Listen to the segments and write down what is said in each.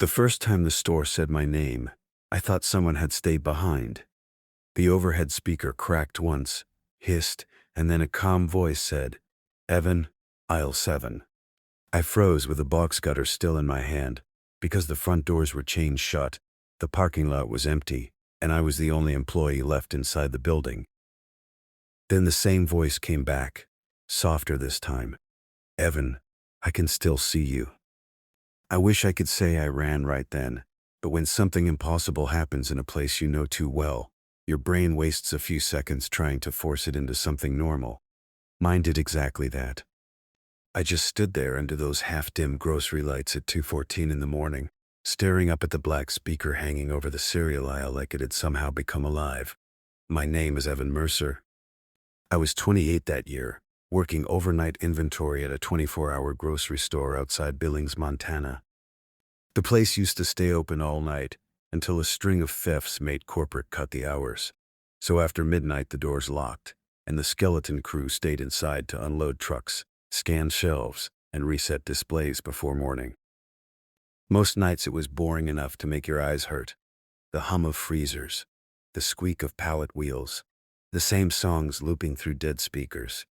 The first time the store said my name, I thought someone had stayed behind. The overhead speaker cracked once, hissed, and then a calm voice said, "Evan, aisle 7. I froze with the box cutter still in my hand, because the front doors were chained shut, the parking lot was empty, and I was the only employee left inside the building. Then the same voice came back, softer this time. "Evan, I can still see you." I wish I could say I ran right then, but when something impossible happens in a place you know too well, your brain wastes a few seconds trying to force it into something normal. Mine did exactly that. I just stood there under those half-dim grocery lights at 2:14 in the morning, staring up at the black speaker hanging over the cereal aisle like it had somehow become alive. My name is Evan Mercer. I was 28 that year, working overnight inventory at a 24-hour grocery store outside Billings, Montana. The place used to stay open all night until a string of thefts made corporate cut the hours. So after midnight the doors locked, and the skeleton crew stayed inside to unload trucks, scan shelves, and reset displays before morning. Most nights it was boring enough to make your eyes hurt. The hum of freezers, the squeak of pallet wheels, the same songs looping through dead speakers.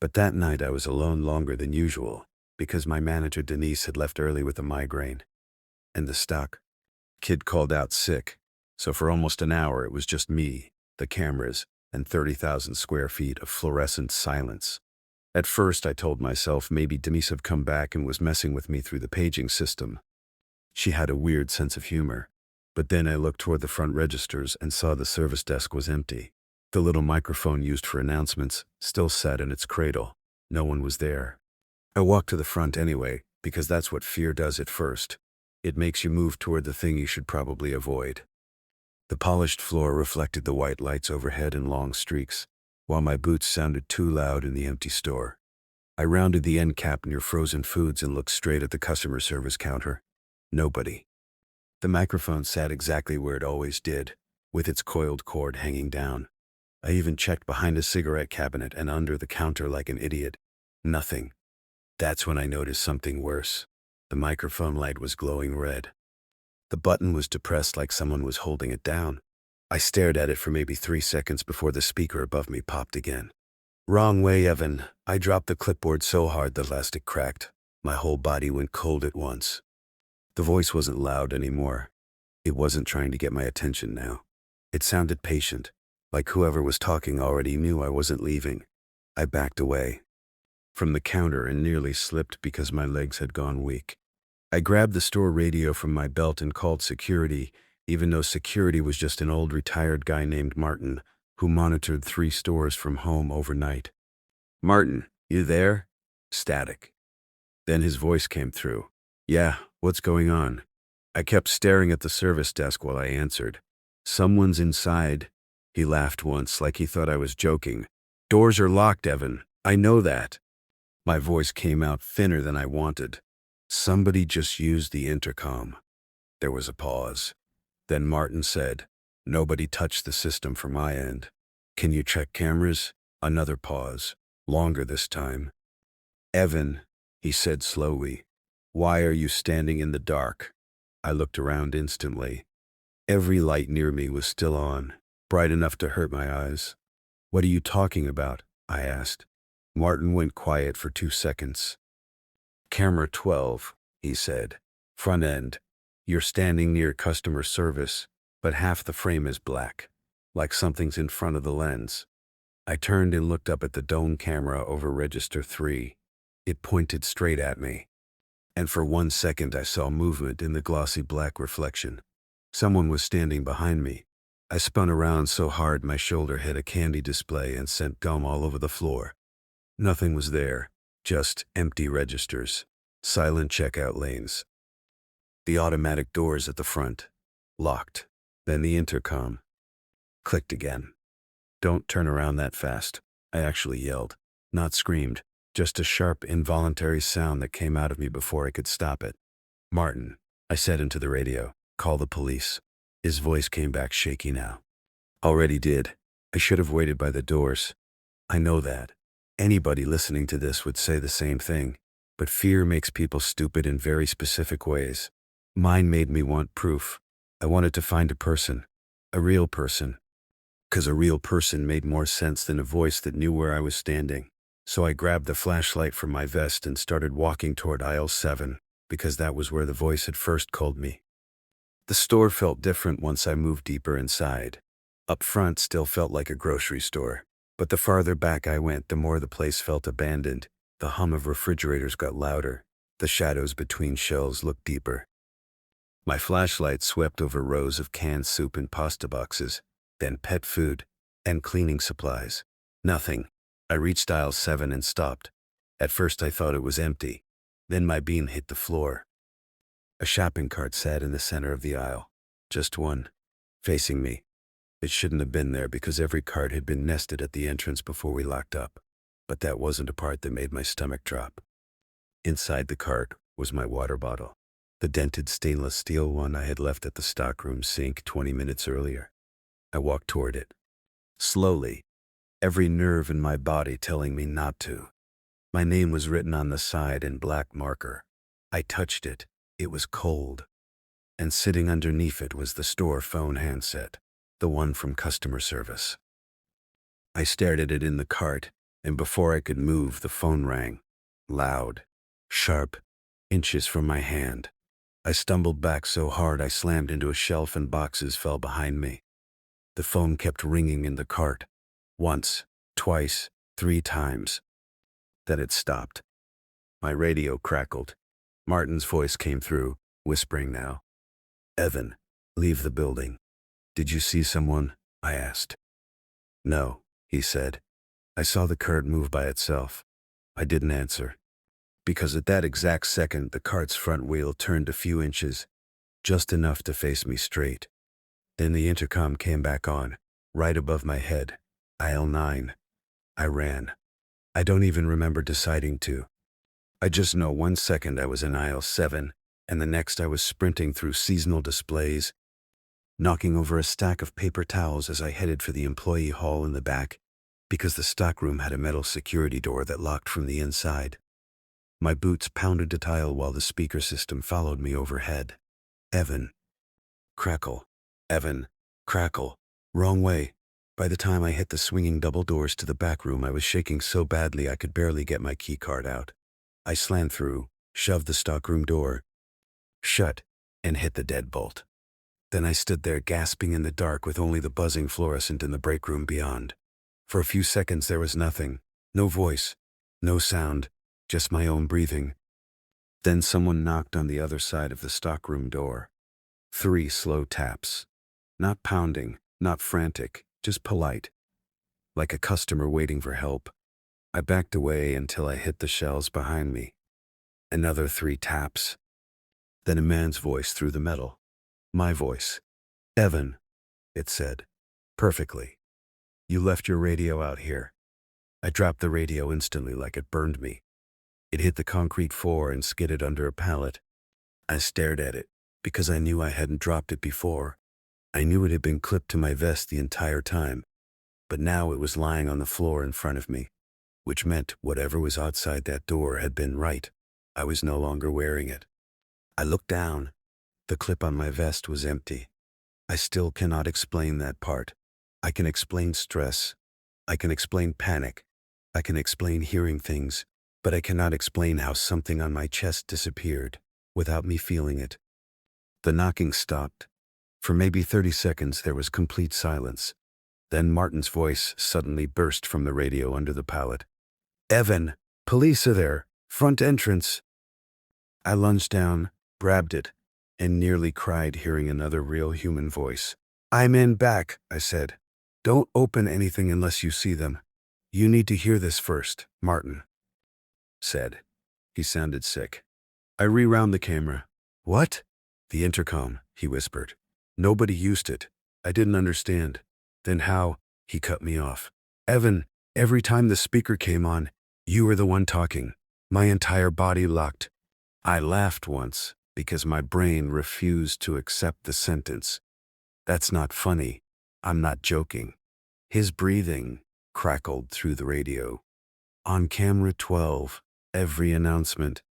But that night I was alone longer than usual, because my manager Denise had left early with a migraine. And the stock kid called out sick, so for almost an hour it was just me, the cameras, and 30,000 square feet of fluorescent silence. At first I told myself maybe Denise had come back and was messing with me through the paging system. She had a weird sense of humor. But then I looked toward the front registers and saw the service desk was empty. The little microphone used for announcements still sat in its cradle. No one was there. I walked to the front anyway, because that's what fear does at first. It makes you move toward the thing you should probably avoid. The polished floor reflected the white lights overhead in long streaks, while my boots sounded too loud in the empty store. I rounded the end cap near frozen foods and looked straight at the customer service counter. Nobody. The microphone sat exactly where it always did, with its coiled cord hanging down. I even checked behind a cigarette cabinet and under the counter like an idiot. Nothing. That's when I noticed something worse. The microphone light was glowing red. The button was depressed like someone was holding it down. I stared at it for maybe 3 seconds before the speaker above me popped again. "Wrong way, Evan." I dropped the clipboard so hard the elastic cracked. My whole body went cold at once. The voice wasn't loud anymore. It wasn't trying to get my attention now. It sounded patient, like whoever was talking already knew I wasn't leaving. I backed away from the counter and nearly slipped because my legs had gone weak. I grabbed the store radio from my belt and called security, even though security was just an old retired guy named Martin, who monitored 3 stores from home overnight. "Martin, you there?" Static. Then his voice came through. "Yeah, what's going on?" I kept staring at the service desk while I answered. "Someone's inside." He laughed once, like he thought I was joking. "Doors are locked, Evan. I know that." My voice came out thinner than I wanted. "Somebody just used the intercom." There was a pause. Then Martin said, "Nobody touched the system from my end. Can you check cameras?" Another pause. Longer this time. "Evan," he said slowly, "why are you standing in the dark?" I looked around instantly. Every light near me was still on, bright enough to hurt my eyes. "What are you talking about?" I asked. Martin went quiet for 2 seconds. "Camera 12, he said. "Front end. You're standing near customer service, but half the frame is black, like something's in front of the lens." I turned and looked up at the dome camera over register 3. It pointed straight at me. And for 1 second I saw movement in the glossy black reflection. Someone was standing behind me. I spun around so hard my shoulder hit a candy display and sent gum all over the floor. Nothing was there, just empty registers, silent checkout lanes. The automatic doors at the front, locked. Then the intercom clicked again. "Don't turn around that fast," I actually yelled, not screamed, just a sharp, involuntary sound that came out of me before I could stop it. "Martin," I said into the radio, "call the police." His voice came back shaky now. "Already did. I should have waited by the doors. I know that. Anybody listening to this would say the same thing, but fear makes people stupid in very specific ways. Mine made me want proof. I wanted to find a person. A real person. 'Cause a real person made more sense than a voice that knew where I was standing. So I grabbed the flashlight from my vest and started walking toward aisle 7, because that was where the voice had first called me. The store felt different once I moved deeper inside. Up front still felt like a grocery store, but the farther back I went, the more the place felt abandoned. The hum of refrigerators got louder. The shadows between shelves looked deeper. My flashlight swept over rows of canned soup and pasta boxes, then pet food, and cleaning supplies. Nothing. I reached aisle 7 and stopped. At first I thought it was empty. Then my beam hit the floor. A shopping cart sat in the center of the aisle. Just one. Facing me. It shouldn't have been there because every cart had been nested at the entrance before we locked up. But that wasn't a part that made my stomach drop. Inside the cart was my water bottle. The dented stainless steel one I had left at the stockroom sink 20 minutes earlier. I walked toward it. Slowly, every nerve in my body telling me not to. My name was written on the side in black marker. I touched it. It was cold. And sitting underneath it was the store phone handset, the one from customer service. I stared at it in the cart, and before I could move, the phone rang. Loud, sharp, inches from my hand. I stumbled back so hard I slammed into a shelf and boxes fell behind me. The phone kept ringing in the cart. Once, twice, 3 times. Then it stopped. My radio crackled. Martin's voice came through, whispering now. "Evan, leave the building." "Did you see someone?" I asked. "No," he said. "I saw the cart move by itself." I didn't answer. Because at that exact second, the cart's front wheel turned a few inches, just enough to face me straight. Then the intercom came back on, right above my head. Aisle 9. I ran. I don't even remember deciding to. I just know 1 second I was in aisle 7, and the next I was sprinting through seasonal displays, knocking over a stack of paper towels as I headed for the employee hall in the back, because the stockroom had a metal security door that locked from the inside. My boots pounded the tile while the speaker system followed me overhead. Evan. Crackle. Evan. Crackle. Wrong way. By the time I hit the swinging double doors to the back room, I was shaking so badly I could barely get my key card out. I slammed through, shoved the stockroom door shut, and hit the deadbolt. Then I stood there gasping in the dark with only the buzzing fluorescent in the break room beyond. For a few seconds there was nothing. No voice. No sound. Just my own breathing. Then someone knocked on the other side of the stockroom door. 3 slow taps. Not pounding, not frantic, just polite. Like a customer waiting for help. I backed away until I hit the shelves behind me. Another 3 taps. Then a man's voice through the metal. My voice. "Evan," it said. "Perfectly. You left your radio out here." I dropped the radio instantly like it burned me. It hit the concrete floor and skidded under a pallet. I stared at it, because I knew I hadn't dropped it before. I knew it had been clipped to my vest the entire time, but now it was lying on the floor in front of me, which meant whatever was outside that door had been right. I was no longer wearing it. I looked down. The clip on my vest was empty. I still cannot explain that part. I can explain stress. I can explain panic. I can explain hearing things, but I cannot explain how something on my chest disappeared without me feeling it. The knocking stopped. For maybe 30 seconds there was complete silence. Then Martin's voice suddenly burst from the radio under the pallet. "Evan, police are there. Front entrance." I lunged down, grabbed it, and nearly cried hearing another real human voice. "I'm in back," I said. "Don't open anything unless you see them. You need to hear this first," Martin said. He sounded sick. I rewound the camera. "What?" "The intercom," he whispered. "Nobody used it. I didn't understand." "Then how?" He cut me off. "Evan, every time the speaker came on, you were the one talking." My entire body locked. I laughed once because my brain refused to accept the sentence. "That's not funny. I'm not joking." His breathing crackled through the radio. "On camera 12, every announcement,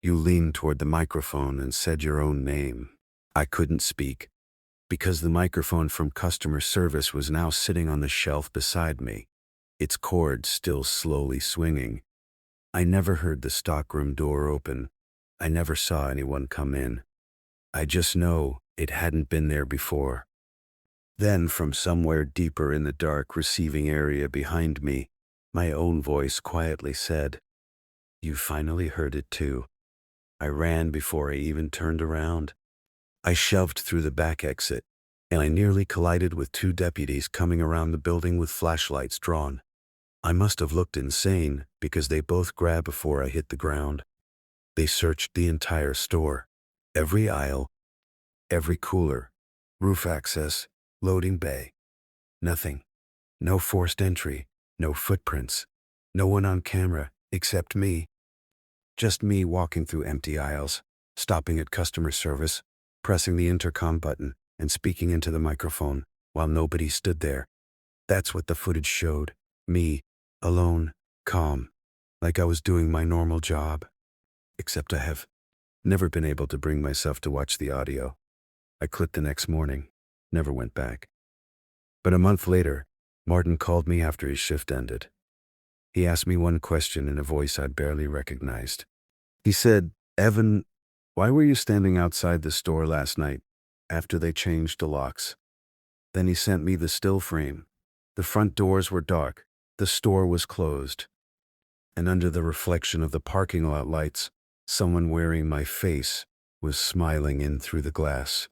you leaned toward the microphone and said your own name." I couldn't speak, because the microphone from customer service was now sitting on the shelf beside me, its cord still slowly swinging. I never heard the stockroom door open. I never saw anyone come in. I just know it hadn't been there before. Then, from somewhere deeper in the dark receiving area behind me, my own voice quietly said, "You finally heard it too." I ran before I even turned around. I shoved through the back exit, and I nearly collided with two deputies coming around the building with flashlights drawn. I must have looked insane because they both grabbed before I hit the ground. They searched the entire store, every aisle, every cooler, roof access, loading bay. Nothing. No forced entry, no footprints, no one on camera except me. Just me walking through empty aisles, stopping at customer service, pressing the intercom button, and speaking into the microphone while nobody stood there. That's what the footage showed. Me, alone, calm, like I was doing my normal job. Except I have never been able to bring myself to watch the audio. I clicked the next morning, never went back. But a month later, Martin called me after his shift ended. He asked me one question in a voice I'd barely recognized. He said, "Evan, why were you standing outside the store last night after they changed the locks?" Then he sent me the still frame. The front doors were dark, the store was closed, and under the reflection of the parking lot lights, someone wearing my face was smiling in through the glass.